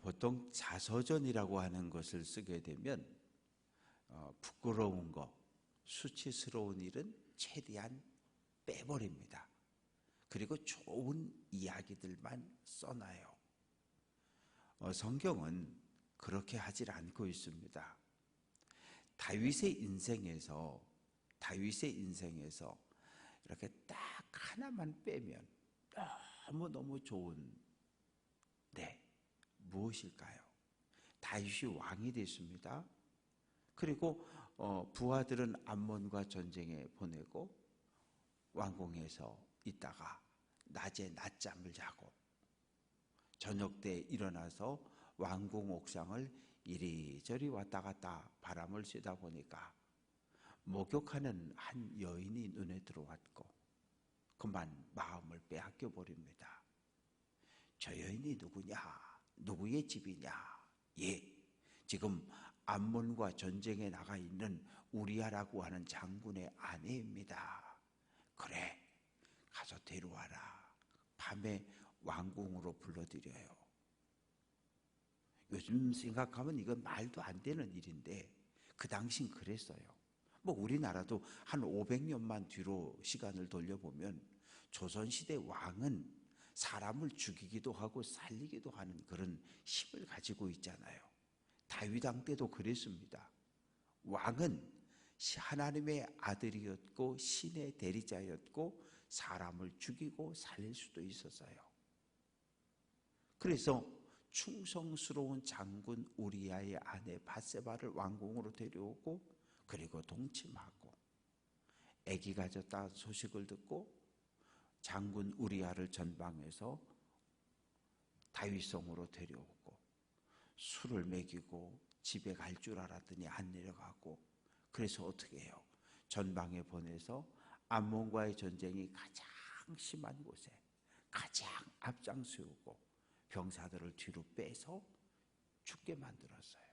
보통 자서전이라고 하는 것을 쓰게 되면 부끄러운 거, 수치스러운 일은 최대한 빼버립니다. 그리고 좋은 이야기들만 써놔요. 성경은 그렇게 하질 않고 있습니다. 다윗의 인생에서 이렇게 딱 하나만 빼면 너무너무 좋은, 무엇일까요? 다윗이 왕이 됐습니다. 그리고 부하들은 암몬과 전쟁에 보내고 왕궁에서 있다가 낮에 낮잠을 자고 저녁 때 일어나서 왕궁 옥상을 이리저리 왔다 갔다 바람을 쐬다 보니까 목욕하는 한 여인이 눈에 들어왔고 그만 마음을 빼앗겨 버립니다. 저 여인이 누구냐? 누구의 집이냐? 지금 암몬과 전쟁에 나가 있는 우리아라고 하는 장군의 아내입니다. 그래, 가서 데려와라. 밤에 왕궁으로 불러들여요. 요즘 생각하면 이건 말도 안 되는 일인데 그 당시엔 그랬어요. 우리나라도 한 500년만 뒤로 시간을 돌려보면 조선시대 왕은 사람을 죽이기도 하고 살리기도 하는 그런 힘을 가지고 있잖아요. 다윗 왕 때도 그랬습니다. 왕은 하나님의 아들이었고 신의 대리자였고 사람을 죽이고 살릴 수도 있었어요. 그래서 충성스러운 장군 우리아의 아내 밧세바를 왕궁으로 데려오고 그리고 동침하고 아기 가졌다 소식을 듣고 장군 우리아를 전방에서 다윗성으로 데려오고 술을 먹이고 집에 갈 줄 알았더니 안 내려가고 그래서 어떻게 해요? 전방에 보내서 암몬과의 전쟁이 가장 심한 곳에 가장 앞장 세우고 병사들을 뒤로 빼서 죽게 만들었어요.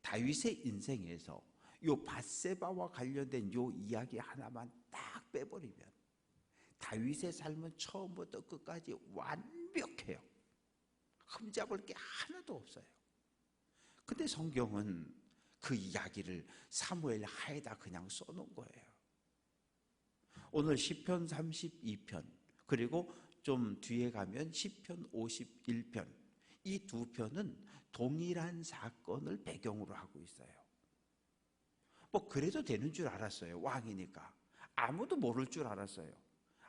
다윗의 인생에서 요 밧세바와 관련된 요 이야기 하나만 딱 빼버리면 다윗의 삶은 처음부터 끝까지 완벽해요. 흠잡을 게 하나도 없어요. 근데 성경은 그 이야기를 사무엘 하에다 그냥 써놓은 거예요. 오늘 시편 32편 그리고 좀 뒤에 가면 시편 51편 이 두 편은 동일한 사건을 배경으로 하고 있어요. 그래도 되는 줄 알았어요. 왕이니까. 아무도 모를 줄 알았어요.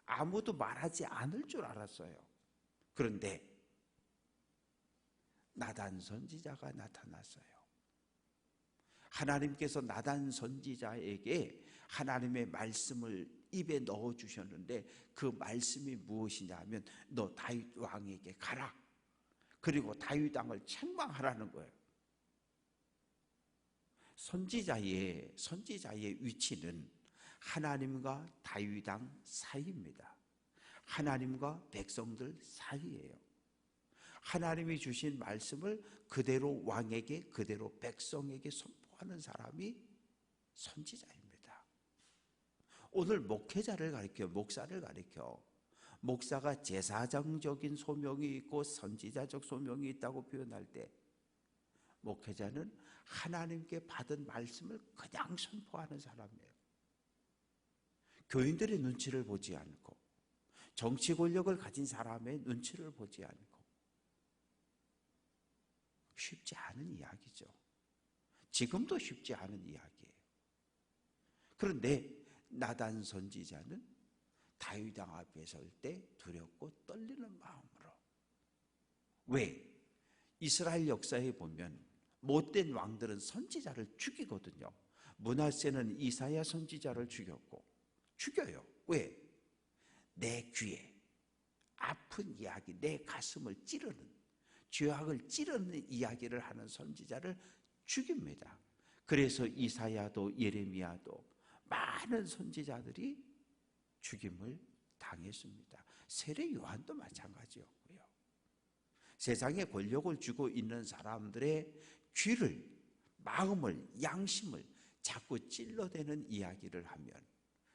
아무도 말하지 않을 줄 알았어요. 그런데 나단 선지자가 나타났어요. 하나님께서 나단 선지자에게 하나님의 말씀을 입에 넣어 주셨는데 그 말씀이 무엇이냐 하면 너 다윗 왕에게 가라. 그리고 다윗 왕을 책망하라는 거예요. 선지자의 위치는 하나님과 다윗 왕 사이입니다. 하나님과 백성들 사이예요. 하나님이 주신 말씀을 그대로 왕에게 그대로 백성에게 선포하는 사람이 선지자입니다. 오늘 목회자를 가리켜 목사를 가리켜 목사가 제사장적인 소명이 있고 선지자적 소명이 있다고 표현할 때 목회자는 하나님께 받은 말씀을 그냥 선포하는 사람이에요. 교인들의 눈치를 보지 않고 정치 권력을 가진 사람의 눈치를 보지 않고 쉽지 않은 이야기죠. 지금도 쉽지 않은 이야기예요. 그런데 나단 선지자는 다윗 왕 앞에 설 때 두렵고 떨리는 마음으로. 왜? 이스라엘 역사에 보면 못된 왕들은 선지자를 죽이거든요. 므낫세는 이사야 선지자를 죽여요. 왜? 내 귀에 아픈 이야기, 내 가슴을 찌르는, 죄악을 찌르는 이야기를 하는 선지자를 죽입니다. 그래서 이사야도 예레미야도 많은 선지자들이 죽임을 당했습니다. 세례 요한도 마찬가지였고요. 세상에 권력을 쥐고 있는 사람들의 귀를, 마음을, 양심을 자꾸 찔러대는 이야기를 하면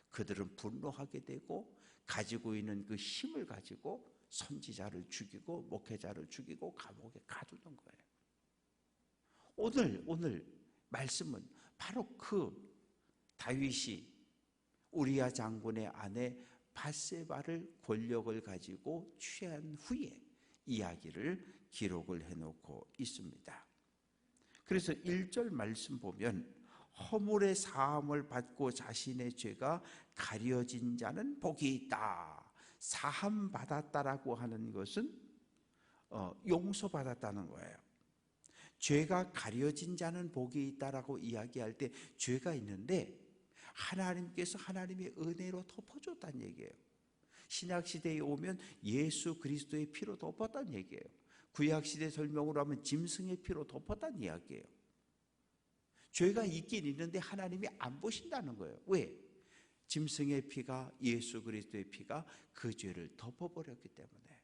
그들은 분노하게 되고 가지고 있는 그 힘을 가지고 선지자를 죽이고 목회자를 죽이고 감옥에 가두는 거예요. 오늘 말씀은 바로 그 다윗이 우리야 장군의 아내 밧세바를 권력을 가지고 취한 후에 이야기를 기록을 해놓고 있습니다. 그래서 1절 말씀 보면 허물의 사함을 받고 자신의 죄가 가려진 자는 복이 있다. 사함 받았다라고 하는 것은 용서받았다는 거예요. 죄가 가려진 자는 복이 있다라고 이야기할 때 죄가 있는데 하나님께서 하나님의 은혜로 덮어줬다는 얘기예요. 신약시대에 오면 예수 그리스도의 피로 덮었다는 얘기예요. 구약시대 설명으로 하면 짐승의 피로 덮었다는 이야기예요. 죄가 있긴 있는데 하나님이 안 보신다는 거예요. 왜? 짐승의 피가, 예수 그리스도의 피가 그 죄를 덮어버렸기 때문에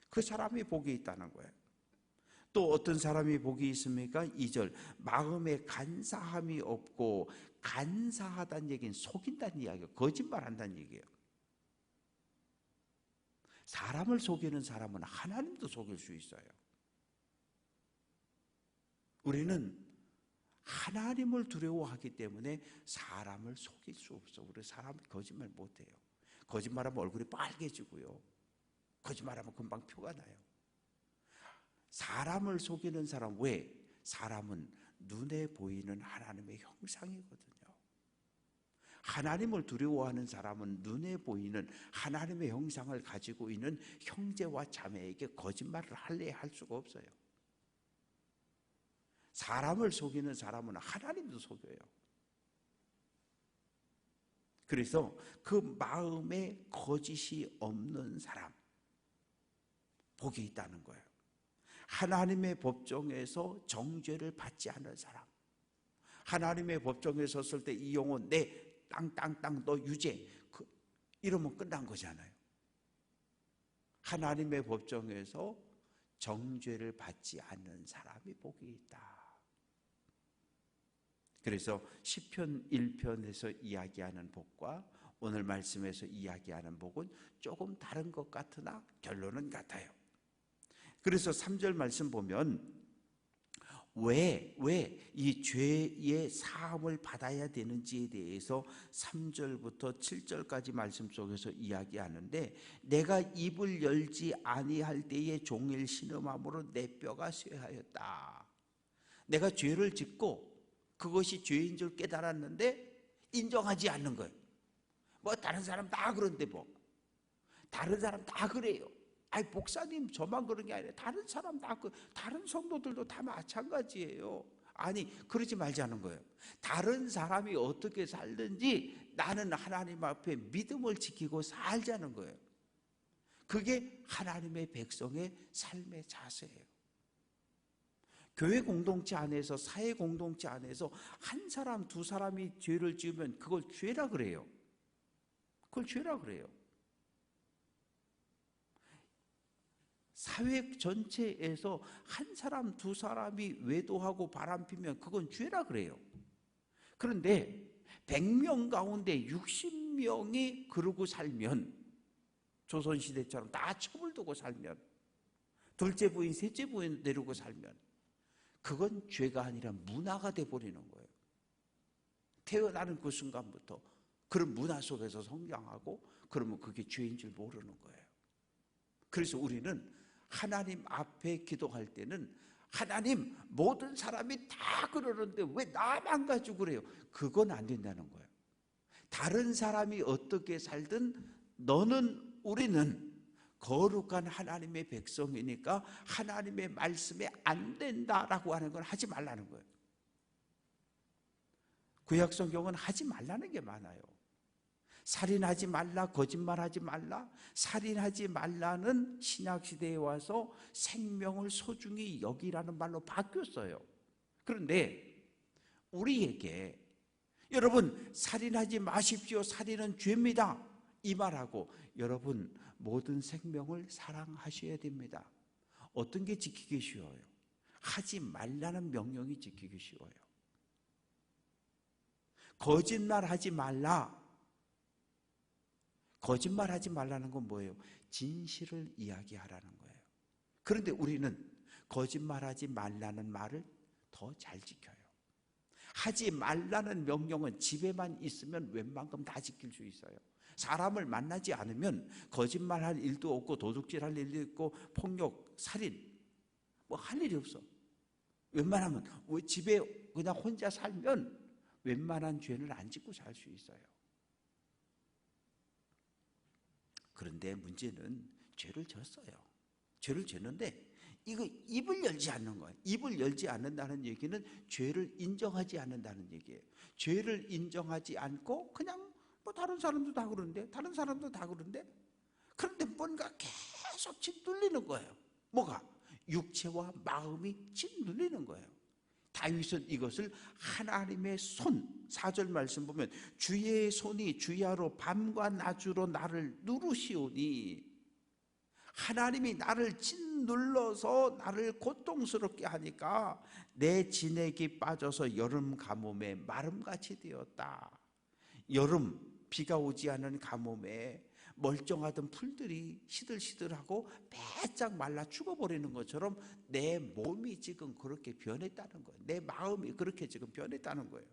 그 사람이 복이 있다는 거예요. 또 어떤 사람이 복이 있습니까? 2절 마음에 간사함이 없고, 간사하다는 얘기는 속인다는 이야기예요. 거짓말한다는 얘기예요. 사람을 속이는 사람은 하나님도 속일 수 있어요. 우리는 하나님을 두려워하기 때문에 사람을 속일 수 없어. 우리 사람 거짓말 못해요. 거짓말하면 얼굴이 빨개지고요. 거짓말하면 금방 표가 나요. 사람을 속이는 사람, 왜? 사람은 눈에 보이는 하나님의 형상이거든요. 하나님을 두려워하는 사람은 눈에 보이는 하나님의 형상을 가지고 있는 형제와 자매에게 거짓말을 할래 할 수가 없어요. 사람을 속이는 사람은 하나님도 속여요. 그래서 그 마음에 거짓이 없는 사람, 복이 있다는 거예요. 하나님의 법정에서 정죄를 받지 않은 사람, 하나님의 법정에 섰을 때 이 영혼 내 땅 너 유죄, 이러면 끝난 거잖아요. 하나님의 법정에서 정죄를 받지 않는 사람이 복이 있다. 그래서 시편 1편에서 이야기하는 복과 오늘 말씀에서 이야기하는 복은 조금 다른 것 같으나 결론은 같아요. 그래서 3절 말씀 보면 왜 이 죄의 사함을 받아야 되는지에 대해서 3절부터 7절까지 말씀 속에서 이야기하는데, 내가 입을 열지 아니할 때에 종일 신음함으로 내 뼈가 쇠하였다. 내가 죄를 짓고 그것이 죄인 줄 깨달았는데 인정하지 않는 거예요. 뭐 다른 사람 다 그런데 뭐 다른 사람 다 그래요. 아니 목사님 저만 그런 게 아니라 다른 사람 다 다른 성도들도 다 마찬가지예요. 아니 그러지 말자는 거예요. 다른 사람이 어떻게 살든지 나는 하나님 앞에 믿음을 지키고 살자는 거예요. 그게 하나님의 백성의 삶의 자세예요. 교회 공동체 안에서, 사회 공동체 안에서 한 사람 두 사람이 죄를 지으면 그걸 죄라 그래요. 그걸 죄라 그래요. 사회 전체에서 한 사람 두 사람이 외도하고 바람피면 그건 죄라 그래요. 그런데 100명 가운데 60명이 그러고 살면, 조선시대처럼 다 첩을 두고 살면, 둘째 부인 셋째 부인 데리고 살면 그건 죄가 아니라 문화가 돼버리는 거예요. 태어나는 그 순간부터 그런 문화 속에서 성장하고 그러면 그게 죄인 줄 모르는 거예요. 그래서 우리는 하나님 앞에 기도할 때는 하나님 모든 사람이 다 그러는데 왜 나만 가지고 그래요? 그건 안 된다는 거예요. 다른 사람이 어떻게 살든 우리는 거룩한 하나님의 백성이니까 하나님의 말씀에 안 된다라고 하는 건 하지 말라는 거예요. 구약 성경은 하지 말라는 게 많아요. 살인하지 말라, 거짓말하지 말라. 살인하지 말라는 신약시대에 와서 생명을 소중히 여기라는 말로 바뀌었어요. 그런데 우리에게 여러분 살인하지 마십시오, 살인은 죄입니다, 이 말하고 여러분 모든 생명을 사랑하셔야 됩니다. 어떤 게 지키기 쉬워요? 하지 말라는 명령이 지키기 쉬워요. 거짓말하지 말라, 거짓말하지 말라는 건 뭐예요? 진실을 이야기하라는 거예요. 그런데 우리는 거짓말하지 말라는 말을 더 잘 지켜요. 하지 말라는 명령은 집에만 있으면 웬만큼 다 지킬 수 있어요. 사람을 만나지 않으면 거짓말할 일도 없고 도둑질할 일도 있고 폭력, 살인 뭐 할 일이 없어. 웬만하면 집에 그냥 혼자 살면 웬만한 죄는 안 짓고 살 수 있어요. 그런데 문제는 죄를 졌어요. 죄를 졌는데 이거 입을 열지 않는 거예요. 입을 열지 않는다는 얘기는 죄를 인정하지 않는다는 얘기예요. 죄를 인정하지 않고 그냥 뭐 다른 사람도 다 그러는데 다른 사람도 다 그러는데 그런데 뭔가 계속 짓눌리는 거예요. 뭐가? 육체와 마음이 짓눌리는 거예요. 다윗은 이것을 하나님의 손, 4절 말씀 보면 주의 손이 주야로 밤과 낮으로 나를 누르시오니 하나님이 나를 짓눌러서 나를 고통스럽게 하니까 내 진액이 빠져서 여름 가뭄에 마름같이 되었다. 여름 비가 오지 않은 가뭄에 멀쩡하던 풀들이 시들시들하고 빼짝 말라 죽어버리는 것처럼 내 몸이 지금 그렇게 변했다는 거예요. 내 마음이 그렇게 지금 변했다는 거예요.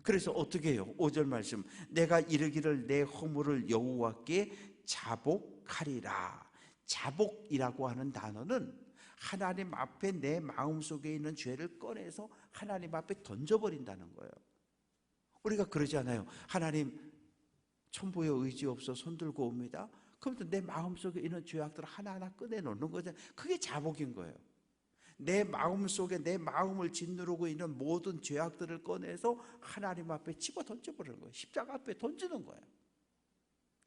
그래서 어떻게 해요? 5절 말씀 내가 이르기를 내 허물을 여호와께 자복하리라. 자복이라고 하는 단어는 하나님 앞에 내 마음속에 있는 죄를 꺼내서 하나님 앞에 던져버린다는 거예요. 우리가 그러지 않아요. 하나님 천부의 의지 없어 손들고 옵니다. 그러면 내 마음속에 있는 죄악들을 하나하나 꺼내놓는 거죠. 그게 자복인 거예요. 내 마음속에 내 마음을 짓누르고 있는 모든 죄악들을 꺼내서 하나님 앞에 집어 던져버리는 거예요. 십자가 앞에 던지는 거예요.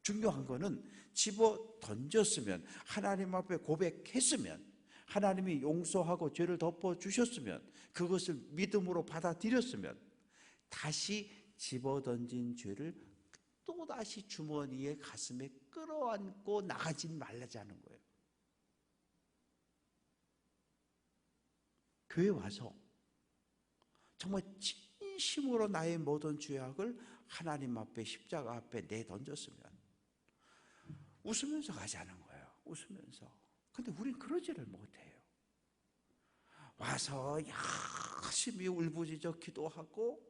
중요한 거는 집어 던졌으면 하나님 앞에 고백했으면 하나님이 용서하고 죄를 덮어주셨으면 그것을 믿음으로 받아들였으면 다시 집어 던진 죄를 또다시 주머니에 가슴에 끌어안고 나가진 말라자는 거예요. 교회 와서 정말 진심으로 나의 모든 죄악을 하나님 앞에 십자가 앞에 내던졌으면 웃으면서 가자는 거예요. 웃으면서. 근데 우린 그러지를 못해요. 와서 열심히 울부짖어 기도하고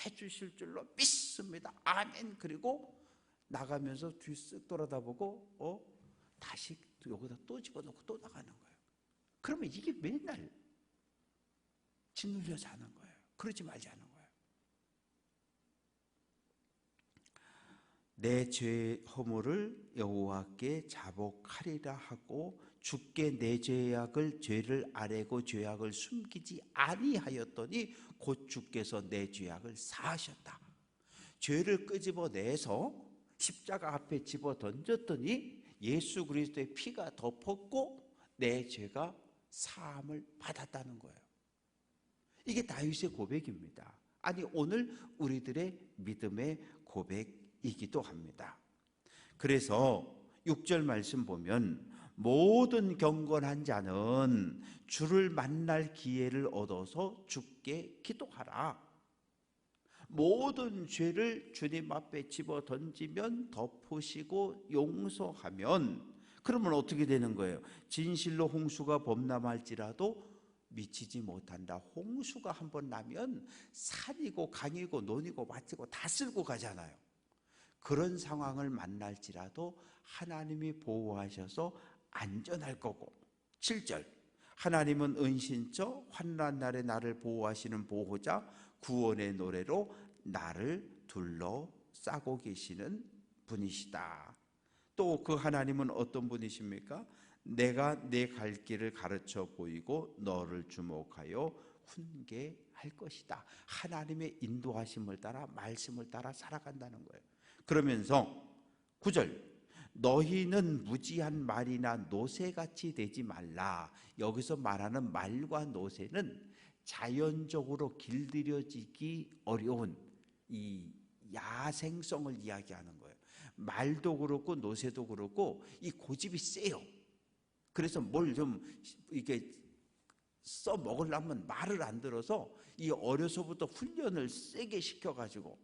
해주실 줄로 믿습니다. 아멘. 그리고 나가면서 뒤 쓱 돌아다보고 다시 여기다 또 집어넣고 또 나가는 거예요. 그러면 이게 맨날 짓눌려 사는 거예요. 그러지 말자는 거예요. 내 죄 허물을 여호와께 자복하리라 하고 주께 내 죄를 아뢰고 죄악을 숨기지 아니하였더니 곧 주께서 내 죄악을 사하셨다. 죄를 끄집어내서 십자가 앞에 집어 던졌더니 예수 그리스도의 피가 덮었고 내 죄가 사함을 받았다는 거예요. 이게 다윗의 고백입니다. 아니 오늘 우리들의 믿음의 고백이기도 합니다. 그래서 6절 말씀 보면 모든 경건한 자는 주를 만날 기회를 얻어서 주께 기도하라. 모든 죄를 주님 앞에 집어 던지면 덮으시고 용서하면 그러면 어떻게 되는 거예요? 진실로 홍수가 범람할지라도 미치지 못한다. 홍수가 한번 나면 산이고 강이고 논이고 밭이고 다 쓸고 가잖아요. 그런 상황을 만날지라도 하나님이 보호하셔서 안전할 거고 7절 하나님은 은신처 환난 날에 나를 보호하시는 보호자 구원의 노래로 나를 둘러싸고 계시는 분이시다. 또 그 하나님은 어떤 분이십니까? 내가 내 갈 길을 가르쳐 보이고 너를 주목하여 훈계할 것이다. 하나님의 인도하심을 따라 말씀을 따라 살아간다는 거예요. 그러면서 9절 너희는 무지한 말이나 노새같이 되지 말라. 여기서 말하는 말과 노새는 자연적으로 길들여지기 어려운 이 야생성을 이야기하는 거예요. 말도 그렇고 노새도 그렇고 이 고집이 세요. 그래서 뭘 좀 이렇게 써먹으려면 말을 안 들어서 이 어려서부터 훈련을 세게 시켜가지고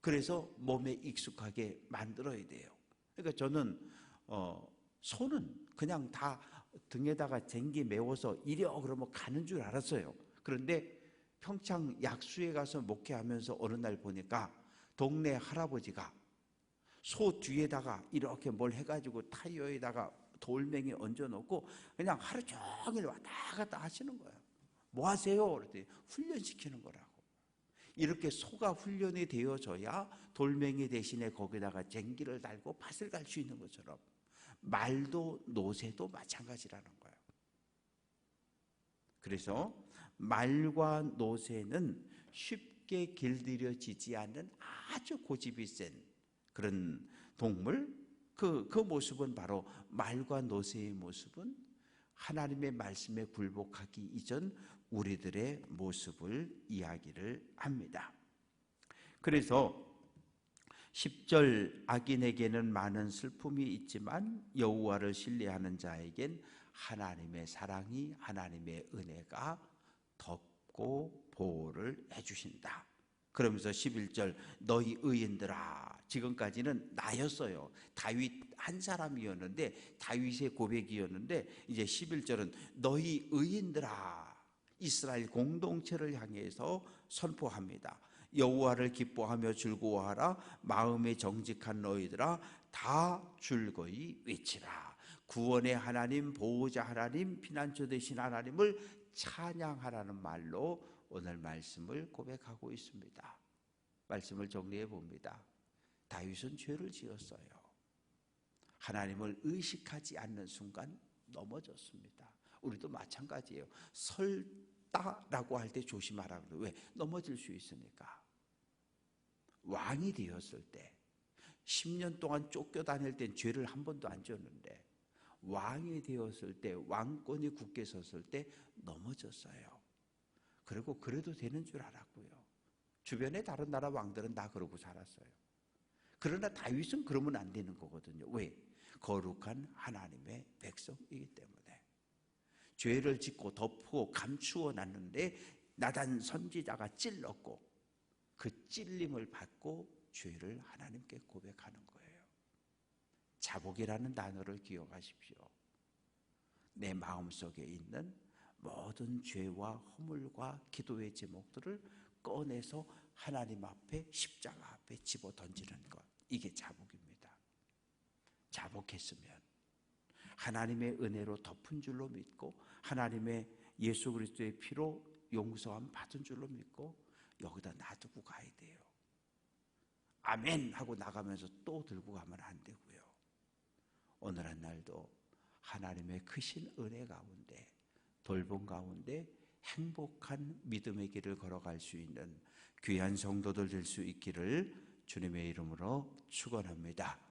그래서 몸에 익숙하게 만들어야 돼요. 그러니까 저는 소는 그냥 다 등에다가 쟁기 메워서 이려 그러면 가는 줄 알았어요. 그런데 평창 약수에 가서 목회하면서 어느 날 보니까 동네 할아버지가 소 뒤에다가 이렇게 뭘 해가지고 타이어에다가 돌멩이 얹어놓고 그냥 하루 종일 왔다 갔다 하시는 거예요. 뭐 하세요? 그랬더니 훈련시키는 거라고. 이렇게 소가 훈련이 되어져야 돌멩이 대신에 거기다가 쟁기를 달고 밭을 갈 수 있는 것처럼 말도 노새도 마찬가지라는 거예요. 그래서 말과 노새는 쉽게 길들여지지 않는 아주 고집이 센 그런 동물, 그 모습은 바로 말과 노새의 모습은 하나님의 말씀에 굴복하기 이전 우리들의 모습을 이야기를 합니다. 그래서 10절 악인에게는 많은 슬픔이 있지만 여호와를 신뢰하는 자에겐 하나님의 사랑이, 하나님의 은혜가 덮고 보호를 해주신다. 그러면서 11절 너희 의인들아, 지금까지는 나였어요. 다윗 한 사람이었는데, 다윗의 고백이었는데, 이제 11절은 너희 의인들아, 이스라엘 공동체를 향해서 선포합니다. 여호와를 기뻐하며 즐거워하라. 마음에 정직한 너희들아 다 즐거이 외치라. 구원의 하나님, 보호자 하나님, 피난처 되신 하나님을 찬양하라는 말로 오늘 말씀을 고백하고 있습니다. 말씀을 정리해 봅니다. 다윗은 죄를 지었어요. 하나님을 의식하지 않는 순간 넘어졌습니다. 우리도 마찬가지예요. 설다라고 할 때 조심하라 그래요. 왜? 넘어질 수 있으니까. 왕이 되었을 때 10년 동안 쫓겨다닐 땐 죄를 한 번도 안 지었는데 왕이 되었을 때, 왕권이 굳게 섰을 때 넘어졌어요. 그리고 그래도 되는 줄 알았고요. 주변의 다른 나라 왕들은 다 그러고 살았어요. 그러나 다윗은 그러면 안 되는 거거든요. 왜? 거룩한 하나님의 백성이기 때문에. 죄를 짓고 덮고 감추어 놨는데 나단 선지자가 찔렀고 그 찔림을 받고 죄를 하나님께 고백하는 거예요. 자복이라는 단어를 기억하십시오. 내 마음속에 있는 모든 죄와 허물과 기도의 제목들을 꺼내서 하나님 앞에, 십자가 앞에 집어 던지는 것, 이게 자복입니다. 자복했으면 하나님의 은혜로 덮은 줄로 믿고 하나님의 예수 그리스도의 피로 용서함 받은 줄로 믿고 여기다 놔두고 가야 돼요. 아멘 하고 나가면서 또 들고 가면 안 되고요. 오늘 한 날도 하나님의 크신 은혜 가운데, 돌봄 가운데 행복한 믿음의 길을 걸어갈 수 있는 귀한 성도들 될 수 있기를 주님의 이름으로 축원합니다.